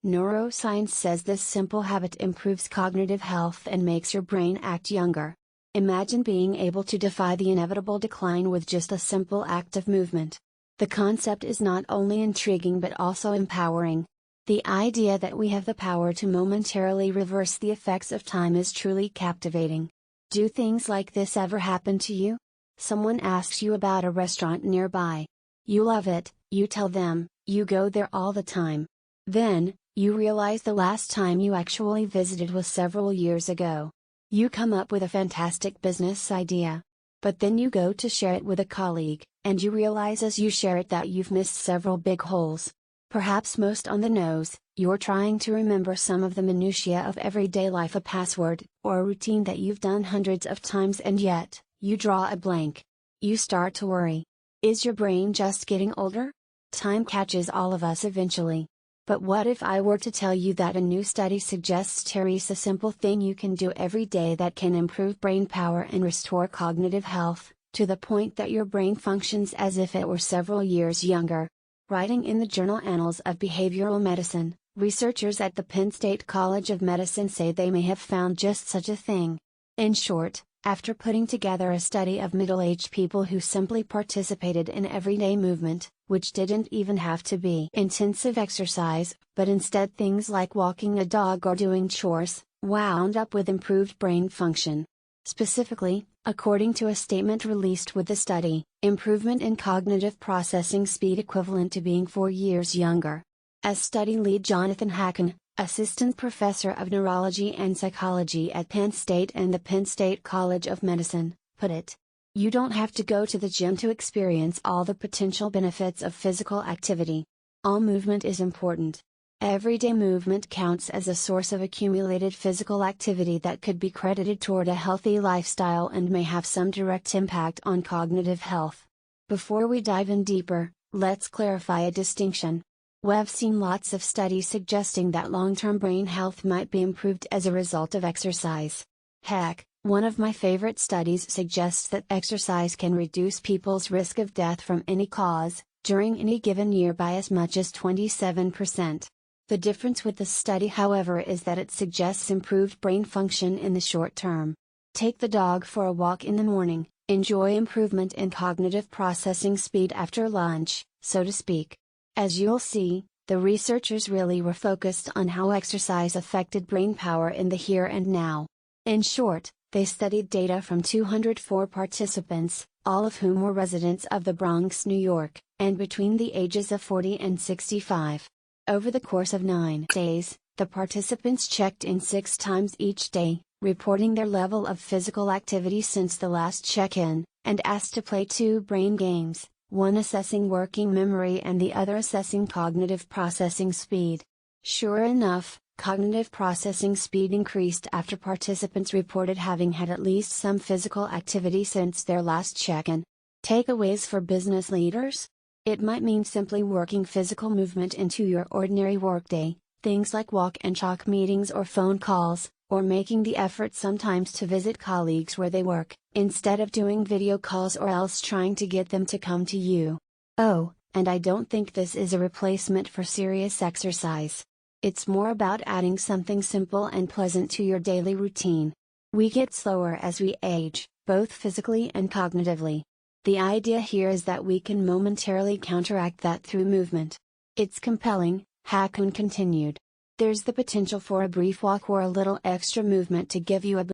Neuroscience says this simple habit improves cognitive health and makes your brain act younger. Imagine being able to defy the inevitable decline with just a simple act of movement. The concept is not only intriguing but also empowering. The idea that we have the power to momentarily reverse the effects of time is truly captivating. Do things like this ever happen to you? Someone asks you about a restaurant nearby. You love it, you tell them, you go there all the time. Then, you realize the last time you actually visited was several years ago. You come up with a fantastic business idea. But then you go to share it with a colleague, and you realize as you share it that you've missed several big holes. Perhaps most on the nose, you're trying to remember some of the minutiae of everyday life, a password, or a routine that you've done hundreds of times, and yet, you draw a blank. You start to worry. Is your brain just getting older? Time catches all of us eventually. But what if I were to tell you that a new study suggests there's a simple thing you can do every day that can improve brain power and restore cognitive health, to the point that your brain functions as if it were several years younger? Writing in the journal Annals of Behavioral Medicine, researchers at the Penn State College of Medicine say they may have found just such a thing. In short, after putting together a study of middle-aged people who simply participated in everyday movement, which didn't even have to be intensive exercise, but instead things like walking a dog or doing chores, wound up with improved brain function. Specifically, according to a statement released with the study, improvement in cognitive processing speed equivalent to being 4 years younger. As study lead Jonathan Hacken, assistant professor of neurology and psychology at Penn State and the Penn State College of Medicine, put it. You don't have to go to the gym to experience all the potential benefits of physical activity. All movement is important. Everyday movement counts as a source of accumulated physical activity that could be credited toward a healthy lifestyle and may have some direct impact on cognitive health. Before we dive in deeper, let's clarify a distinction. We've seen lots of studies suggesting that long-term brain health might be improved as a result of exercise. Heck, one of my favorite studies suggests that exercise can reduce people's risk of death from any cause, during any given year by as much as 27%. The difference with this study, however, is that it suggests improved brain function in the short term. Take the dog for a walk in the morning, enjoy improvement in cognitive processing speed after lunch, so to speak. As you'll see, the researchers really were focused on how exercise affected brain power in the here and now. In short, they studied data from 204 participants, all of whom were residents of the Bronx, New York, and between the ages of 40 and 65. Over the course of 9 days, the participants checked in 6 times each day, reporting their level of physical activity since the last check-in, and asked to play 2 brain games, one assessing working memory and the other assessing cognitive processing speed. Sure enough, cognitive processing speed increased after participants reported having had at least some physical activity since their last check-in. Takeaways for business leaders? It might mean simply working physical movement into your ordinary workday, things like walk and talk meetings or phone calls, or making the effort sometimes to visit colleagues where they work, instead of doing video calls or else trying to get them to come to you. Oh, and I don't think this is a replacement for serious exercise. It's more about adding something simple and pleasant to your daily routine. We get slower as we age, both physically and cognitively. The idea here is that we can momentarily counteract that through movement. It's compelling, Hacken continued. There's the potential for a brief walk or a little extra movement to give you a